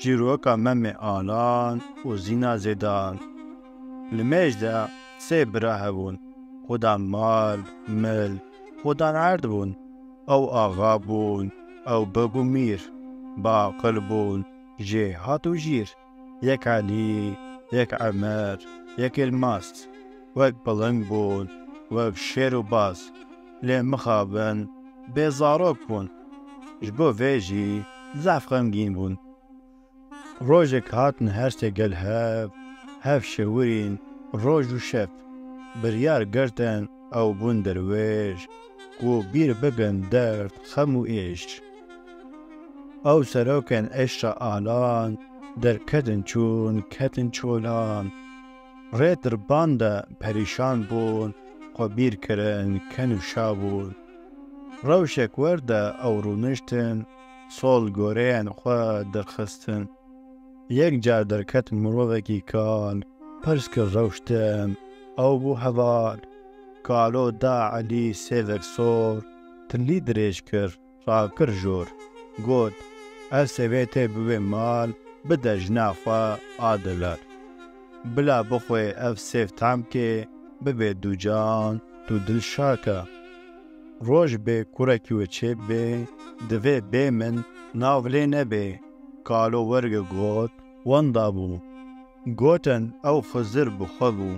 جیروکا مەمێ ئالان و زینا زێدان لمێژدا سێ برا هەبوون خودان مال مل خودان عرد بوون ئەو ئاغا بوون ئەو بەبوو میر باقل بوون جێ هات و ژیر یەک عەلی یەک عەمەر یەک ئێلماس وەک بڵنگ بوون وەک شێر و باز لێ مخابن بێ زارۆک بوون ji bo vê jî zaf xemgîn bûn. Rojek hatin her tê gel hev şewirîn roj û şev biryar girtin ew bûn derwêj ku bîr bibin derd xem û êş. Ew serokên eşra alan derketin çûn ketin çolan rê dirban de perîşan bûn xwe bîr kirin ken û şa bûn. Rewşek werde ew rûniştin sol goreyên xwe derxistin. Yek car derket mirovekî kal pirs kir rewştin ew bû heval. Kalo da Elî sêvek sor tilî dirêj kir rakir jor. Got ev sêvê tê bibe mal bide jina xwe a dilar. Bila bixwe ev sêv temkê bibe ducan tu dilşake. Roj bê kurekî we çêbê divê bê min nav lê nebê. Kalo werge got wenda bû. Gotin ew xizir bi xwe bû.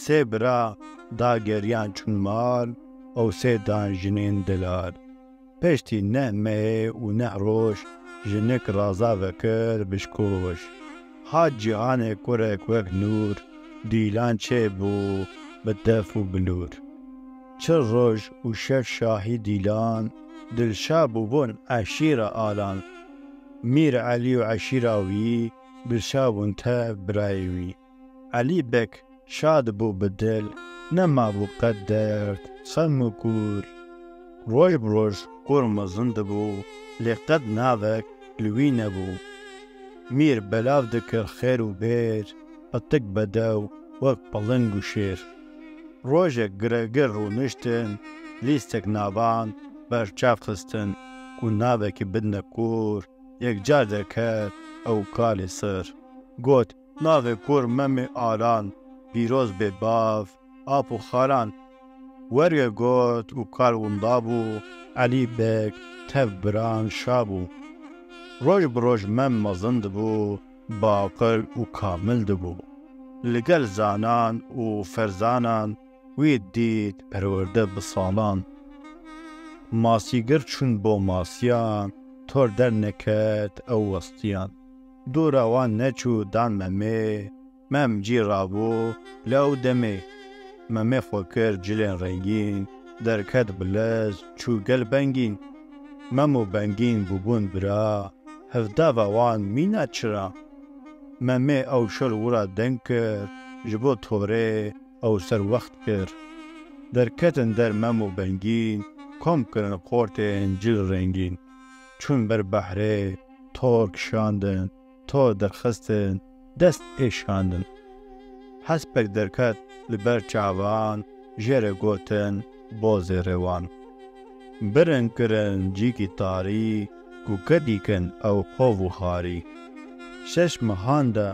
Sê bira da geriyan çûn mal ew sê dan jinên dilar. Pêştî neh mehê û neh roj jinik raza vekir bişkoş. Hat cîhanê kurek wek nûr dîlan çêbû bi def û bilûr. Çil roj û şev şahî dîlan dilşa bûbûn eşîra alan. Mîr Elî û eşîra wî dilşa bûn tev birayê wî. Elî bek şad bû bi dil nemabû qet derd xem û kûr. Roj bi roj kur mezin dibû lê qet navek li wî nebû. Mîr belav dikir xêr û bêr etik bedew wek piling û şêr. Rojek giregir rûniştin lîstek navan berçav xistin ku navekî bidine kûr yek car derket ew kalê sir. Got navê kûr memê alan pîroz bê bav ap û xaran. Werge got û kal wenda bû Elî bek tev biran şa bû. Roj bi roj mem mezin dibû baqil û kamil dibû. Li gel zanan û ferzanan wî dît perwerde bi salan. Masîgir çûn bo masiyan tor derneket ew westiyan. Dûra wan neçû dan memê mem cî rabû li ew demê. Memê xwe kir cilên rengîn derket bi lez çû gel bengîn. Mem û bengîn bûbûn bira hevdeva wan mîna çira. Memê ew şol wira deng kir ji bo torê ew serwext kir. Derketin der mem û bengîn kom kirin qortên cil rengîn. Çûn ber behrê tor kişandin tor derxistin dest êşandin. Hespek derket li ber çavan jêre gotin bozê rêwan. Birin kirin cîkî tarî ku kedîkin ew xov û xarî. Şeş mehan de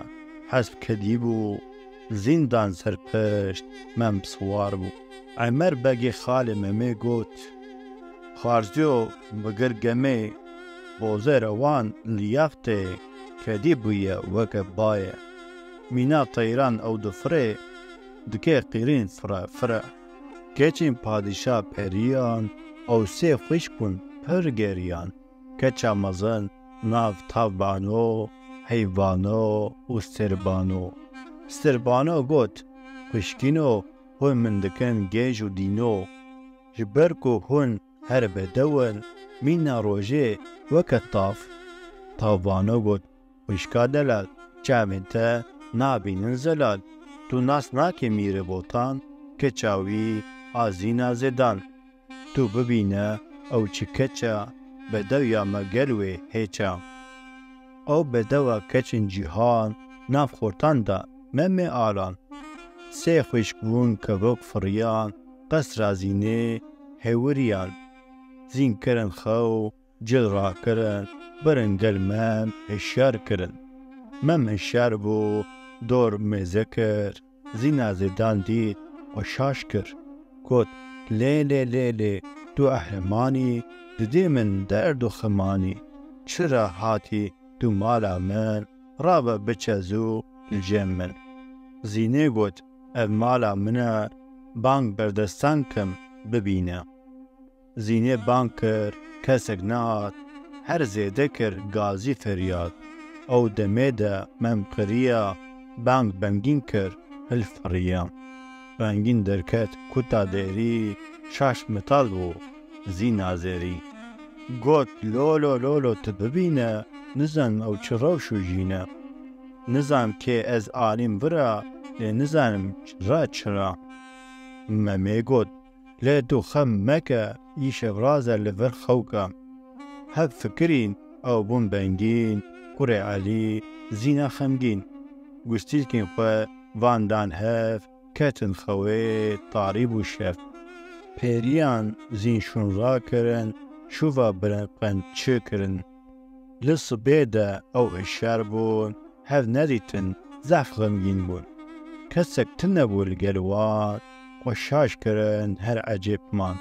hesp kedî bû zîndan serpişt mem siwar bû. Emer begê xalê memê got xarziyo bigir gemê bozêra wan li yeftê kedî bûye weke bayê. Mîna teyran ew difirê dike qîrîn fire fire. Keçên padîşa periyan ew sê xwîşk bûn pir geriyan. Keça mezin nav tavbano heyvano û stirbano. Stirbano got xwîşkîno hûn min dikin gêj û dîno. Ji ber ku hûn her bedewin mîna rojê weke tav. Tavbano got xwîşka delal çavên te nabînin zelal. Tu nas nakî mîrê botan keça wî a zîna zêdan. Tu bibîne ew çi keça bedewiya me gel wê hêça. Ew bedewa keçên cîhan nav xortan da memê alan. Sê xwîşk bûn kevok firiyan qesra zînê hêwiriyan. Zîn kirin xew جل راکرن برن گل مم هشیار کرن. مم هشیار بو دور میزه کرد. زینا زیدان دید و شاش کرد. گوت لی تو اهرمانی ددی من درد و خمانی. چرا هاتی تو مالا من رابا بچزو الجم من. زینه گوت اف مالا منه بانگ بردستان کم ببینه. زینه بانگ کرد کسک نهات هر زیده کرد گازی فریاد. او دمیده مم قریا بانگ بنگین کرد الفریا. بانگین درکت کتا دیری شاش متال بو زینا زیری. گوت لولو تو ببینه نزن او چرا شو جینه. نزم که از آلیم برا نزنم چرا. ممی گوت لی دو خم مکه ایش برازه لور خوکه. هف فکرین او بون بنگین کره علی زینا خمگین. گستیل کن خواه واندان هف کتن خواه طاریب و شف. پیریان زین شون را کرن شوفا برن چه کرن. لسو بیده او هشار بون هف ندیتن زف غمگین بون. کسک تنبو لگلوان و شاش کرن هر عجیب من.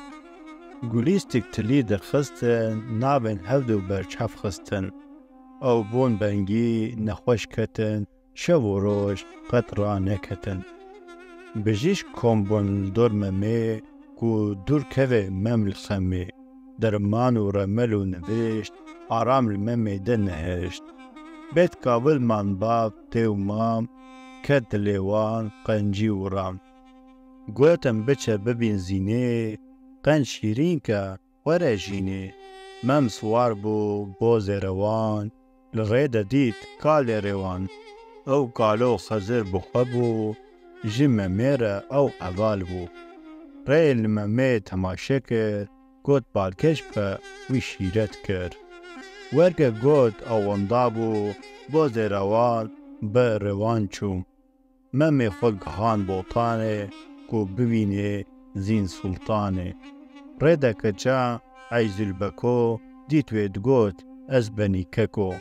گولیستیک تلی در خستن نابن هفدو برچف خستن. او بون بنگی نخوش کتن شو و روش قطرا نکتن. بجیش کم بون دور ممی کو دور که مم الخمی. درمان و رمل و نوشت آرام الممی ده نهشت. بیت کابل من باب تیو مام کد لیوان قنجی و رام. گویتم بچه ببین زینه قن شیرین که وره جینه. مم سوار بو بوز روان لغیده دید کال روان. او کالو خزر بخبو جم میره او اول بو. ریل ممی تماشه کرد گوت بالکش به وی شیرت کرد. ورگه گوت آونده بو بوز روان به روان چوم. ممی خود گهان بوتانه کو ببینه زین سلطانه. ریده کچا عیزل بکو دیتوید گوت از بنی ککو.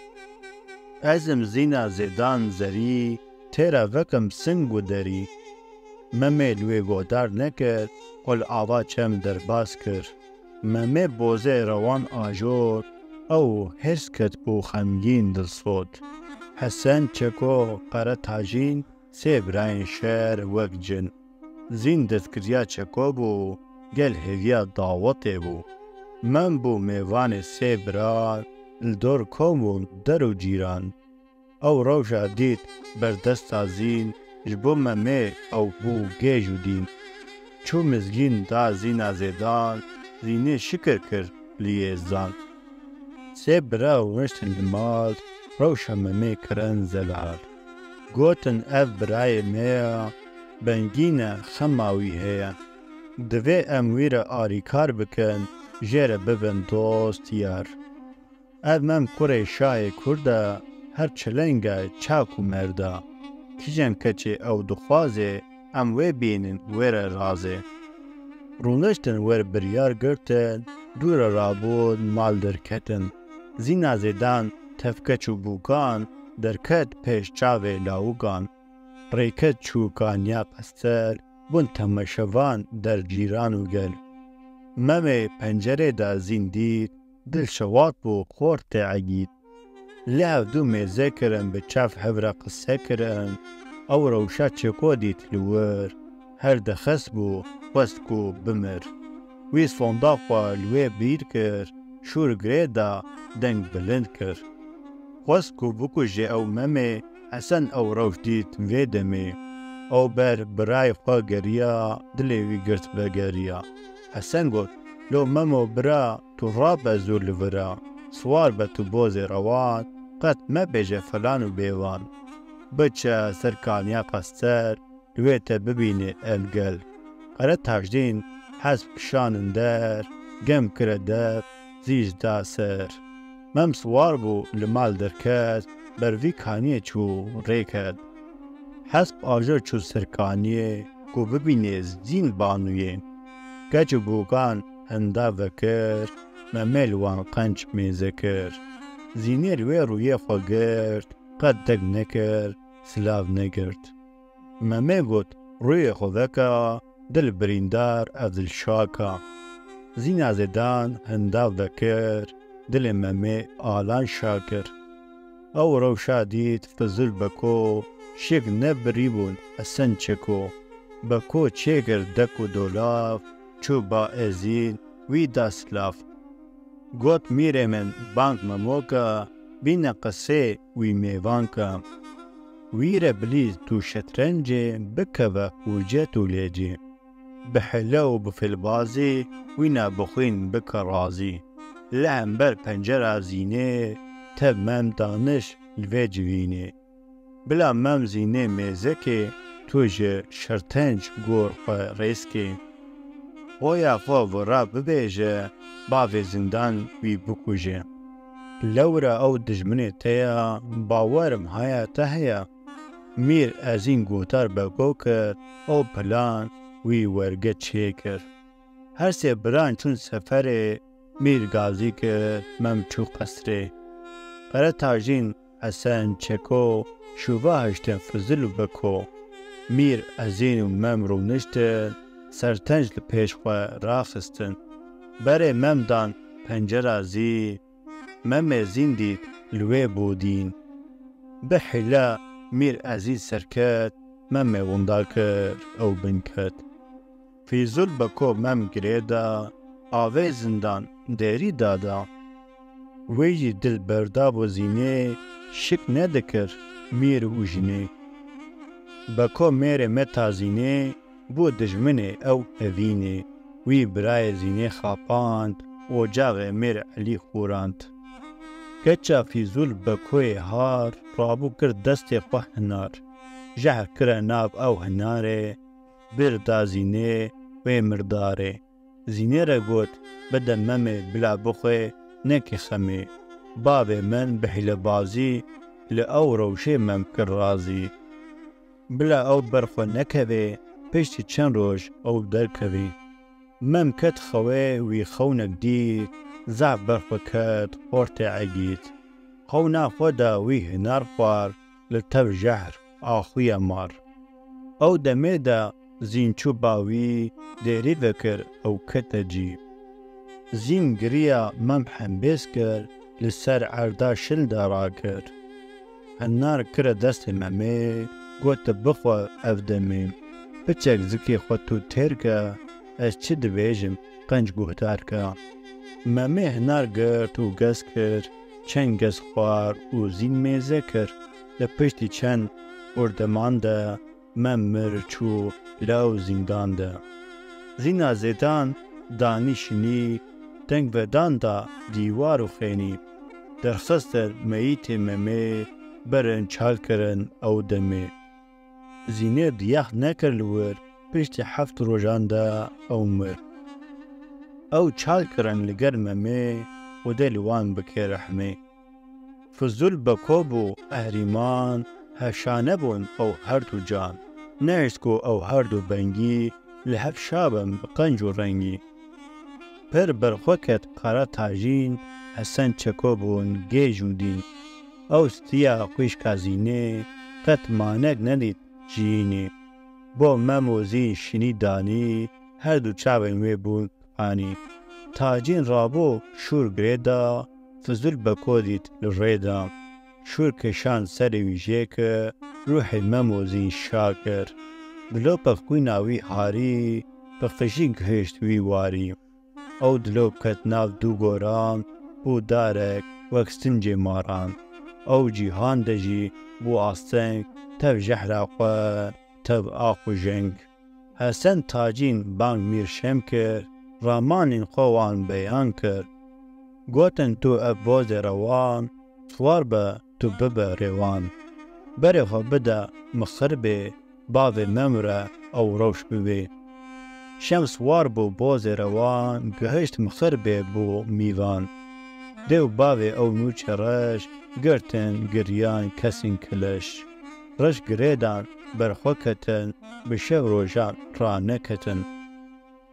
ازم زینا زیدان زری تیرا وکم سنگو دری. ممی لوی گودار نکر قل آوا چم در باز کر. ممی بوزه روان آجور او هرس کت بو خمگین دل صوت. حسن چکو قره تاجین سیبراین شهر وک جن. زین دستکریا چکو بو گل هویا دعوته بو. من بو میوان سیبران الدور کومون درو جیران. او روشا دید بردستا زین جبو ممی او بو گیجو دین. چو مزگین دا زینا زیدان زینه شکر کر لیزان. سیبرا ونشتن المال روشا ممی کرن زلال. گوتن اف برای میا بنگینه خماوی هیا. دوی امویر آریکار بکن جره ببن دوست یار. اف مم کره شای کرده هر چلنگه چاکو مرده. کجن کچه او دخوازه ام وی بینن ویر رازه. رونشتن ویر بریار گرتن دور رابود مال درکتن. زینا زیدان تفکچو بوکان درکت پیش چاوه لاوگان. ریکت چوکانیا پستر بون تمشوان در جیرانو گل. ممی پنجره دا زین دید دل شوات بو خورت عگید. لعب دو میزه کرن به چف هفره قصه کرن. او روشا چکو دیت لور هر دخس بو وستکو بمر. ویس فوندا خواه لوی بیر کر شور گره دا دنگ بلند کر. وستکو بکو جه او ممی حسن او روش دیت ویدمی. او بر برای خواه گریا دلی وی گرت بگریا. حسن گوت لو ممو برا تو راب ازور لورا. سوار به تو بوز روان قط مبیجه فلان و بیوان. بچه سرکانیا قستر لویت ببینه الگل. قره تاجدین حسب شانن در گم کرده زیج دا سر. مم سوار بو لمال درکت بر وی کانیه چو ریکد. حسب آجر چو سرکانیه کو ببینه زین بانویه. گچو بوگان هنده وکر ممل وان قنج میزکر زینه روی روی خو گرد قد دگ نکر سلاو نگرد ممه گوت روی خو دکا دل بریندار افزل شاکا زینا زدان هنداو دکر دل ممه آلان شاکر او روشا دید فزل بکو شک نبریبون اسن چکو بکو چیگر دکو دولاف چو با ازین وی داسلاف گوت میره من بانک مموکا بین قصه وی میوانکا ویره بلیز تو شطرنج بکوه وجه تو لیجی بحلو بفلبازی وینا بخوین بکرازی لهم بر پنجره زینه تب مم دانش لوی جوینه بلا مم زینه میزکه توجه شرطنج گور خواه ریسکه خویا خواه ورا ببیجه باوی زندان وی بکوژه لورا او دجمنه تیا باورم هایا تهیا میر از این گوتر بگو کرد او پلان وی ورگه چه کرد هر سه بران چون سفره میر گازی کرد ممچو قصره قره تاجین حسن چکو شووا هشتن فزل بکو میر از این مم رو نشتن سرتنج لپیش خواه راخستن بره مم دان پنجره زی مم زین دید لوی بودین بحلا میر عزیز سرکت مم وندال کرد او بنکت فیزول بکو مم گریدا آوه زندان دیری دادا ویجی دل برداب و زینه شک ندکر میر و جنه بکو میر متازینه بو دجمنه او اوینه وی برای زینه خاپاند و جاغ میر علی خوراند کچا فیزول بکوی هار رابو کرد دست خواه هنار جهر کره ناب او هناره بردا زینه و مرداره زینه را گوت بده ممه بلا بخوی نکی خمه باب من بحل بازی لأو روشه ممکن رازی بلا او برخو نکوه پشتی چند روش او در کوی ممکت خواه وی خونک دید زع برخو کت خورت عگید خونا خودا وی هنار خوار لطف جهر آخوی مار او دمه دا زین چو باوی دیری وکر او کت جی زین گریا مم حنبیس کر لسر عردا شل دارا کر هنار کر دست ممه گوت بخوا افدمه بچک زکی خود تو تیر که از چی دویجم قنج گوهدار که ممه هنار گرد و گز کر چند گز خوار و زین میزه کر لپشتی چند اردمان ده مم مرچو لو زندان ده زینا زیدان دانی شنی دنگ ودان دا دیوار و خینی درخستر میت ممه برن چال کرن او دمه زینه دیخ نکر لور پشت 7 روزان دا او مر او چال کرن لگر ممه و دلوان بکی رحمه فزول بکوبو اهریمان هشانه بون او هر دو جان نرسکو او هر دو بنگی لحف شابم بقنج و رنگی پر برخوکت قرا تاجین حسن چکو بون گیجون دین او ستیا خوش کازینه قط مانگ ندید جینی با مموزی شنی دانی هر دو چاوین وی بون آنی تاجین رابو شور گریدا فزول بکودید لریدا شور کشان سر ویجه که روح مموزی شاکر دلو پخوی ناوی هاری پخشی گهشت وی واری او دلو کت ناو دو گوران بو دارک وکستنج ماران او جیهان دجی بو آستنگ تب جهر خواه تب آخو جنگ حسن تاجین بانگ میر شم کر رامانین خوان بیان کر گوتن تو ابواز روان سوار به تو ببه روان بره خو بده مخربه باو ممره او روش بوی شمس وار بو باز روان گهشت مخربه بو میوان دیو باو او نوچ رش گرتن گریان کسین کلش رش گریدان برخوکتن بشه روژان را نکتن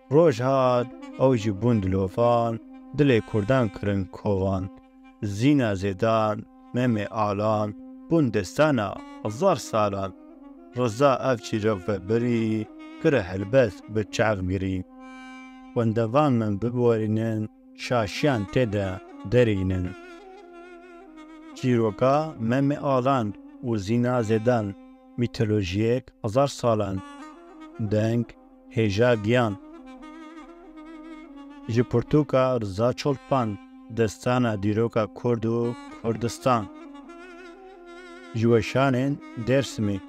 روژ هاد او جی بوند لوفان دلê Kurdan kirin kovan, zîna zêdan, memê alan, bûn destana hezar salan. Reza ev çîrok vebirî, kire helbest bi çexbirî. Wendevan min biborînin, şaşiyan têde derînin. Çîroka memê alan û zîna zêdan mîtolojiyek hezar salan. Deng, hêja giyan. Ji pirtûka Reza Çolpan, destana dîroka Kurd û Kurdistan. Ji weşanên Dêrsimê